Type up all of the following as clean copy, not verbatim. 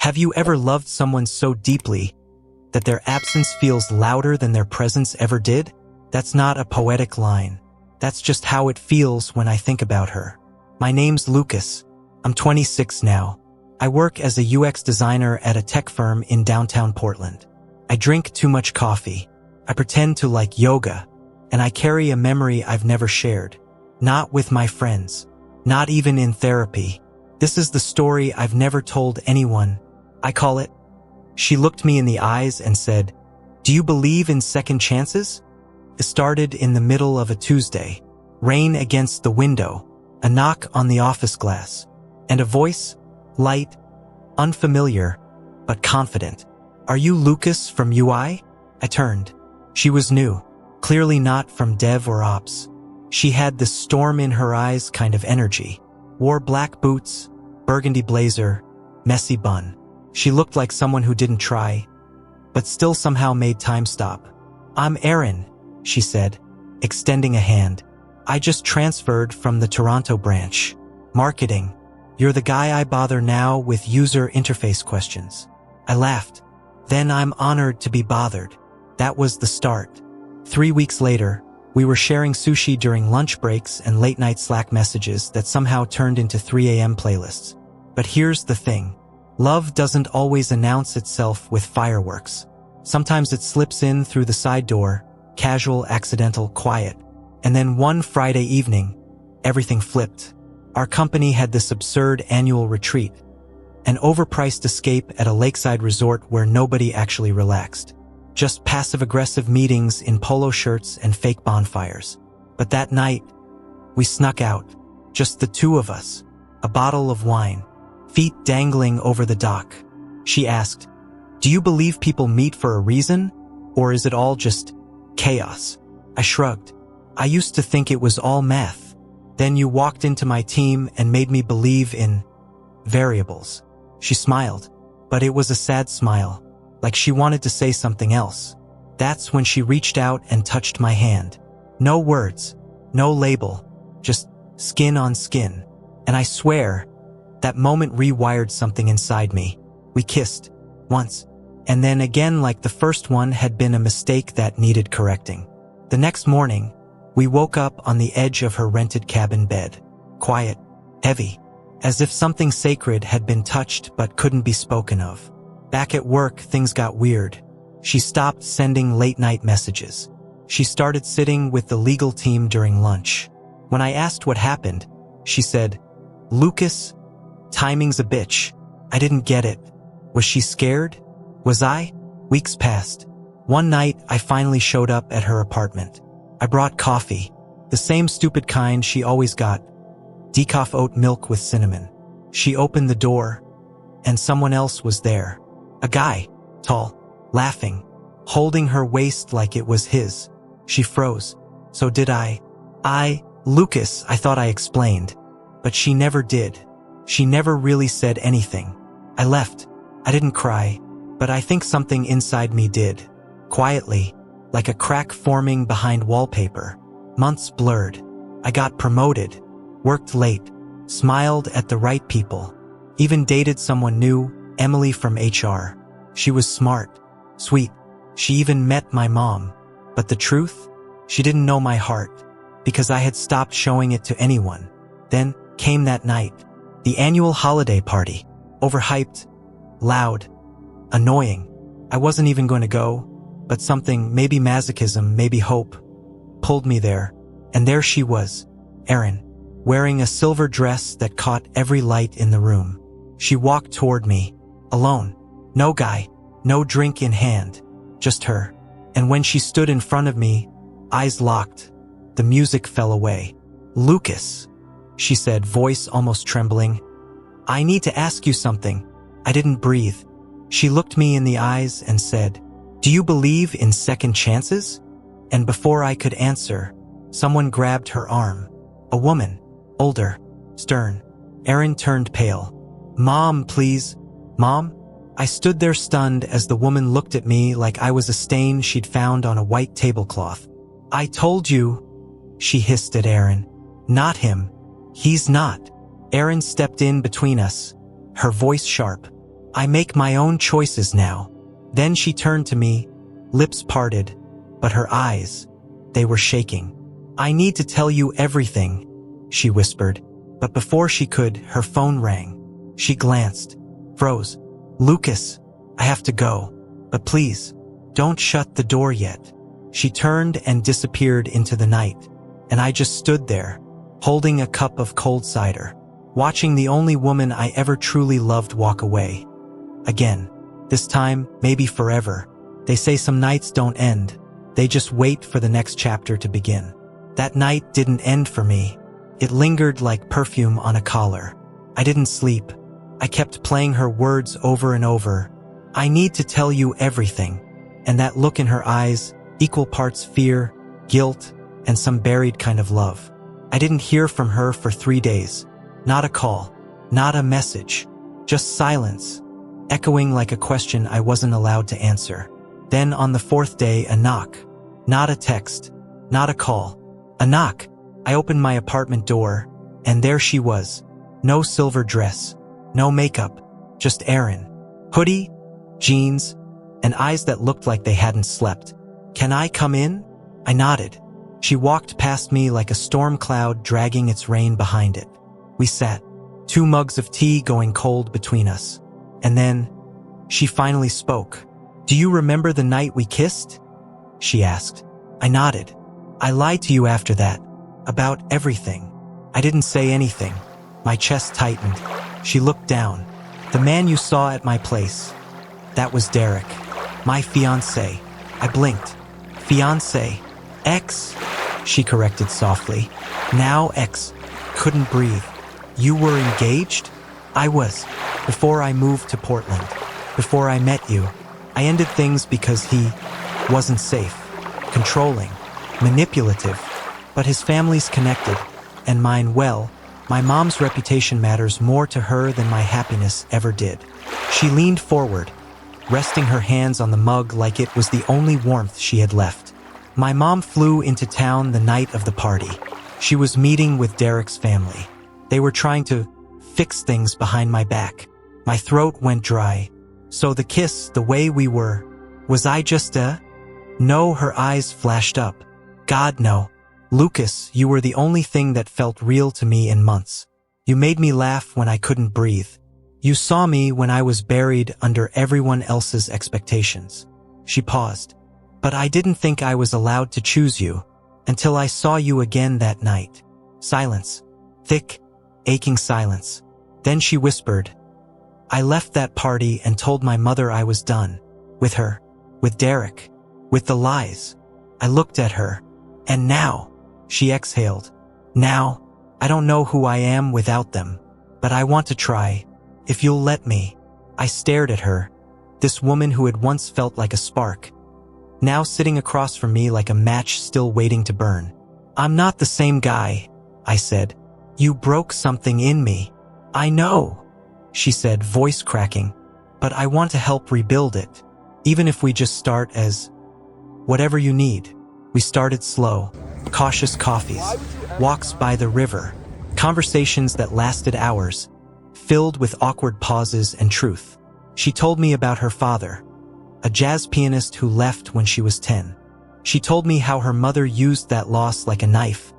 Have you ever loved someone so deeply that their absence feels louder than their presence ever did? That's not a poetic line. That's just how it feels when I think about her. My name's Lucas. I'm 26 now. I work as a UX designer at a tech firm in downtown Portland. I drink too much coffee. I pretend to like yoga. And I carry a memory I've never shared. Not with my friends. Not even in therapy. This is the story I've never told anyone. I call it. She looked me in the eyes and said, "Do you believe in second chances?" It started in the middle of a Tuesday. Rain against the window. A knock on the office glass. And a voice, light, unfamiliar, but confident. "Are you Lucas from UI?" I turned. She was new. Clearly not from dev or ops. She had this storm in her eyes kind of energy. Wore black boots, burgundy blazer, messy bun. She looked like someone who didn't try, but still somehow made time stop. "I'm Erin," she said, extending a hand. "I just transferred from the Toronto branch. Marketing. You're the guy I bother now with user interface questions." I laughed. Then I'm honored to be bothered. That was the start. 3 weeks later, we were sharing sushi during lunch breaks and late-night Slack messages that somehow turned into 3 a.m. playlists. But here's the thing. Love doesn't always announce itself with fireworks. Sometimes it slips in through the side door, casual, accidental, quiet. And then one Friday evening, everything flipped. Our company had this absurd annual retreat, an overpriced escape at a lakeside resort where nobody actually relaxed. Just passive-aggressive meetings in polo shirts and fake bonfires. But that night, we snuck out, just the two of us, a bottle of wine, feet dangling over the dock. She asked, "Do you believe people meet for a reason, or is it all just chaos?" I shrugged. "I used to think it was all math. Then you walked into my team and made me believe in variables." She smiled, but it was a sad smile, like she wanted to say something else. That's when she reached out and touched my hand. No words, no label, just skin on skin. And I swear, that moment rewired something inside me. We kissed, once, and then again like the first one had been a mistake that needed correcting. The next morning, we woke up on the edge of her rented cabin bed. Quiet, heavy, as if something sacred had been touched but couldn't be spoken of. Back at work, things got weird. She stopped sending late-night messages. She started sitting with the legal team during lunch. When I asked what happened, she said, "Lucas, timing's a bitch." I didn't get it. Was she scared? Was I? Weeks passed. One night, I finally showed up at her apartment. I brought coffee, the same stupid kind she always got, decaf oat milk with cinnamon. She opened the door, and someone else was there. A guy, tall, laughing, holding her waist like it was his. She froze. So did I. Lucas, I thought I explained. But she never did. She never really said anything. I left. I didn't cry, but I think something inside me did. Quietly, like a crack forming behind wallpaper. Months blurred. I got promoted, worked late, smiled at the right people, even dated someone new, Emily from HR. She was smart, sweet. She even met my mom. But the truth? She didn't know my heart, because I had stopped showing it to anyone. Then came that night, the annual holiday party. Overhyped, loud, annoying. I wasn't even going to go, but something, maybe masochism, maybe hope, pulled me there. And there she was, Erin, wearing a silver dress that caught every light in the room. She walked toward me, alone. No guy, no drink in hand, just her. And when she stood in front of me, eyes locked, the music fell away. "Lucas," she said, voice almost trembling. "I need to ask you something." I didn't breathe. She looked me in the eyes and said, "Do you believe in second chances?" And before I could answer, someone grabbed her arm. A woman, older, stern. Erin turned pale. "Mom, please." "Mom?" I stood there stunned as the woman looked at me like I was a stain she'd found on a white tablecloth. "I told you," she hissed at Erin. "Not him. He's not." Erin stepped in between us, her voice sharp. I make my own choices now. Then she turned to me, lips parted, but her eyes, they were shaking. I need to tell you everything, she whispered, but before she could, her phone rang. She glanced, froze. Lucas, I have to go, but please, don't shut the door yet. She turned and disappeared into the night, and I just stood there, holding a cup of cold cider, watching the only woman I ever truly loved walk away. Again, this time, maybe forever. They say some nights don't end, they just wait for the next chapter to begin. That night didn't end for me. It lingered like perfume on a collar. I didn't sleep. I kept playing her words over and over. I need to tell you everything. And that look in her eyes, equal parts fear, guilt, and some buried kind of love. I didn't hear from her for 3 days. Not a call, not a message, just silence, echoing like a question I wasn't allowed to answer. Then on the 4th day, a knock. Not a text, not a call, a knock. I opened my apartment door, and there she was. No silver dress, no makeup, just Erin. Hoodie, jeans, and eyes that looked like they hadn't slept. Can I come in? I nodded. She walked past me like a storm cloud dragging its rain behind it. We sat, 2 mugs of tea going cold between us. And then, she finally spoke. Do you remember the night we kissed? She asked. I nodded. I lied to you after that. About everything. I didn't say anything. My chest tightened. She looked down. The man you saw at my place. That was Derek. My fiancé. I blinked. Fiancé. Ex? She corrected softly. Now ex. Couldn't breathe. You were engaged? I was. Before I moved to Portland. Before I met you. I ended things because he wasn't safe. Controlling. Manipulative. But his family's connected. And mine, well, my mom's reputation matters more to her than my happiness ever did. She leaned forward, resting her hands on the mug like it was the only warmth she had left. My mom flew into town the night of the party. She was meeting with Derek's family. They were trying to fix things behind my back. My throat went dry. So the kiss, the way we were, was I just a... No, her eyes flashed up. God, no. Lucas, you were the only thing that felt real to me in months. You made me laugh when I couldn't breathe. You saw me when I was buried under everyone else's expectations. She paused. But I didn't think I was allowed to choose you until I saw you again that night. Silence. Thick, aching silence. Then she whispered, I left that party and told my mother I was done. With her. With Derek. With the lies. I looked at her. And now, she exhaled. Now, I don't know who I am without them. But I want to try. If you'll let me. I stared at her. This woman who had once felt like a spark. Now sitting across from me like a match still waiting to burn. I'm not the same guy, I said. You broke something in me. I know, she said, voice cracking. But I want to help rebuild it. Even if we just start as whatever you need. We started slow, cautious coffees, walks by the river, conversations that lasted hours, filled with awkward pauses and truth. She told me about her father, a jazz pianist who left when she was 10. She told me how her mother used that loss like a knife,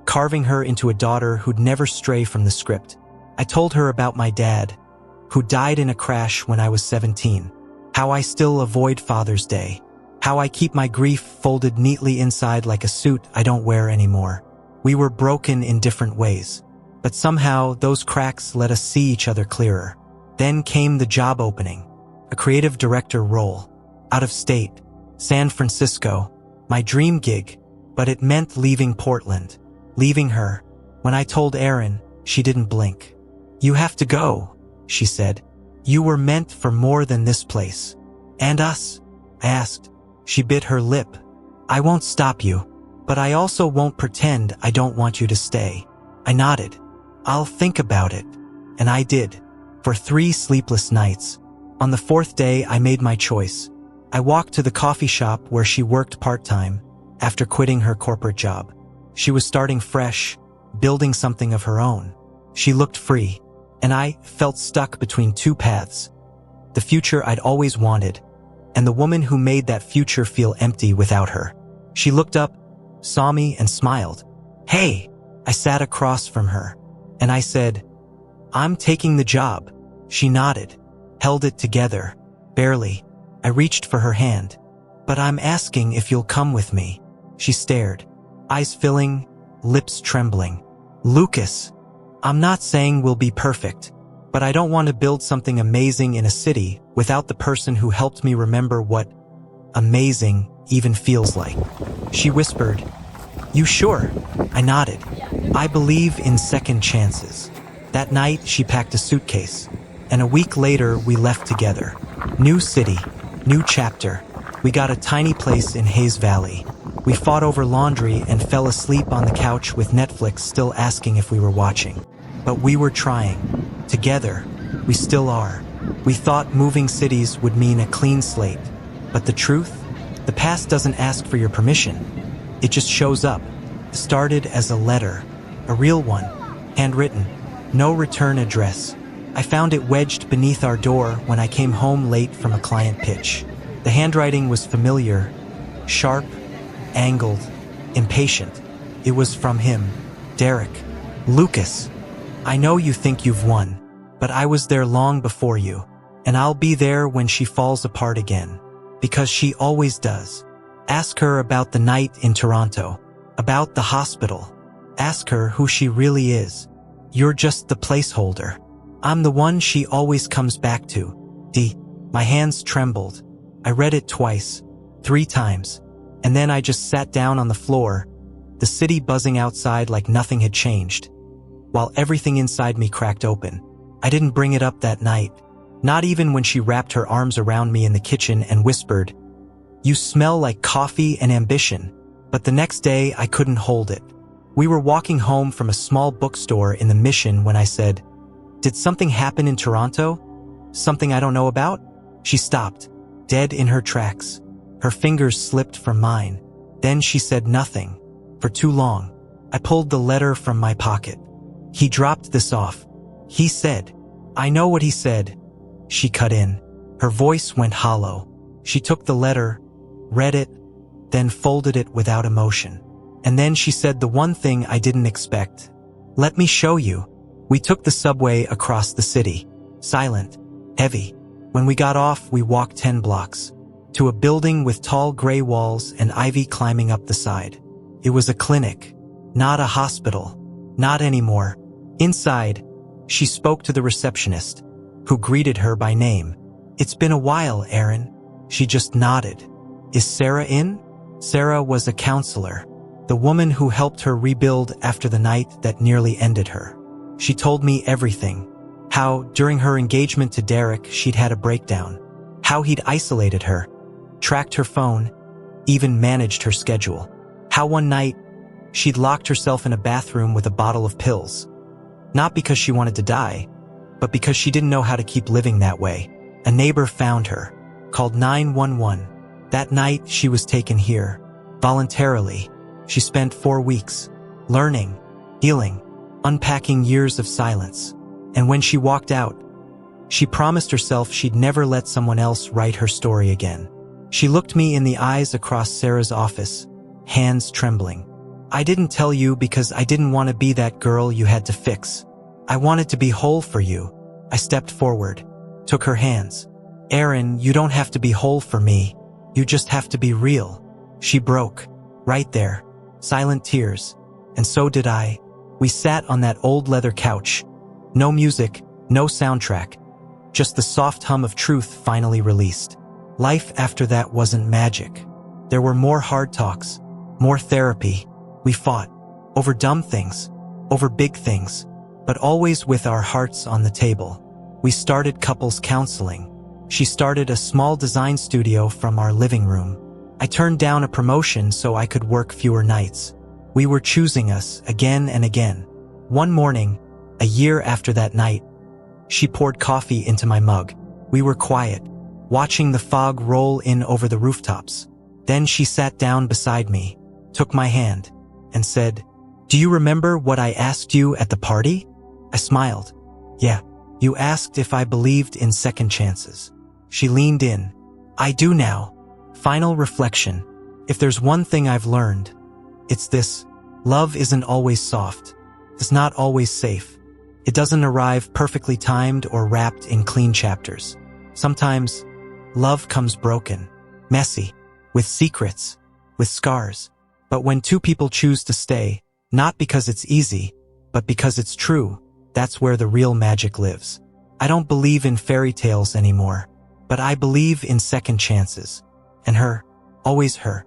carving her into a daughter who'd never stray from the script. I told her about my dad, who died in a crash when I was 17, how I still avoid Father's Day, how I keep my grief folded neatly inside like a suit I don't wear anymore. We were broken in different ways, but somehow those cracks let us see each other clearer. Then came the job opening, a creative director role, out of state, San Francisco, my dream gig, but it meant leaving Portland, leaving her. When I told Erin, she didn't blink. You have to go, she said. You were meant for more than this place. And us? I asked. She bit her lip. I won't stop you, but I also won't pretend I don't want you to stay. I nodded. I'll think about it. And I did. For 3 sleepless nights. On the 4th day, I made my choice. I walked to the coffee shop where she worked part-time after quitting her corporate job. She was starting fresh, building something of her own. She looked free, and I felt stuck between 2 paths. the future I'd always wanted, and the woman who made that future feel empty without her. She looked up, saw me, and smiled. "Hey!" I sat across from her, and I said, "I'm taking the job." She nodded, held it together, barely. I reached for her hand. "But I'm asking if you'll come with me." She stared, eyes filling, lips trembling. "Lucas, I'm not saying we'll be perfect, but I don't want to build something amazing in a city without the person who helped me remember what amazing even feels like." She whispered, "You sure?" I nodded. "I believe in second chances." That night, she packed a suitcase, and a week later, we left together. New city, new chapter. We got a tiny place in Hayes Valley. We fought over laundry and fell asleep on the couch with Netflix still asking if we were watching. But we were trying. Together, we still are. We thought moving cities would mean a clean slate. But the truth? The past doesn't ask for your permission. It just shows up. Started as a letter, a real one, handwritten, no return address. I found it wedged beneath our door when I came home late from a client pitch. The handwriting was familiar, sharp, angled, impatient. It was from him, Derek. "Lucas, I know you think you've won, but I was there long before you, and I'll be there when she falls apart again, because she always does. Ask her about the night in Toronto, about the hospital. Ask her who she really is. You're just the placeholder. I'm the one she always comes back to." My hands trembled. I read it twice, 3 times, and then I just sat down on the floor, the city buzzing outside like nothing had changed, while everything inside me cracked open. I didn't bring it up that night, not even when she wrapped her arms around me in the kitchen and whispered, "You smell like coffee and ambition." But the next day, I couldn't hold it. We were walking home from a small bookstore in the Mission when I said, "Did something happen in Toronto? Something I don't know about?" She stopped, dead in her tracks. Her fingers slipped from mine. Then she said nothing. For too long. I pulled the letter from my pocket. "He dropped this off. He said." "I know what he said." She cut in. Her voice went hollow. She took the letter, read it, then folded it without emotion. And then she said the one thing I didn't expect. "Let me show you." We took the subway across the city. Silent, heavy. When we got off, we walked 10 blocks. To a building with tall gray walls and ivy climbing up the side. It was a clinic, not a hospital. Not anymore. Inside, she spoke to the receptionist, who greeted her by name. "It's been a while, Erin." She just nodded. "Is Sarah in?" Sarah was a counselor, the woman who helped her rebuild after the night that nearly ended her. She told me everything. How, during her engagement to Derek, she'd had a breakdown. How he'd isolated her, tracked her phone, even managed her schedule. How one night, she'd locked herself in a bathroom with a bottle of pills. Not because she wanted to die, but because she didn't know how to keep living that way. A neighbor found her, called 911. That night, she was taken here, voluntarily. She spent 4 weeks, learning, healing, unpacking years of silence. And when she walked out, she promised herself she'd never let someone else write her story again. She looked me in the eyes across Sarah's office, hands trembling. "I didn't tell you because I didn't want to be that girl you had to fix. I wanted to be whole for you." I stepped forward, took her hands. "Erin, you don't have to be whole for me. You just have to be real." She broke, right there, silent tears, and so did I. We sat on that old leather couch. No music, no soundtrack, just the soft hum of truth finally released. Life after that wasn't magic. There were more hard talks, more therapy. We fought, over dumb things, over big things, but always with our hearts on the table. We started couples counseling. She started a small design studio from our living room. I turned down a promotion so I could work fewer nights. We were choosing us again and again. One morning, a year after that night, she poured coffee into my mug. We were quiet, watching the fog roll in over the rooftops. Then she sat down beside me, took my hand, and said, "Do you remember what I asked you at the party?" I smiled. "Yeah, you asked if I believed in second chances." She leaned in. I do now. Final reflection. If there's one thing I've learned, it's this. Love isn't always soft. It's not always safe. It doesn't arrive perfectly timed or wrapped in clean chapters. Sometimes, love comes broken, messy, with secrets, with scars. But when two people choose to stay, not because it's easy, but because it's true, that's where the real magic lives. I don't believe in fairy tales anymore, but I believe in second chances. And her, always her,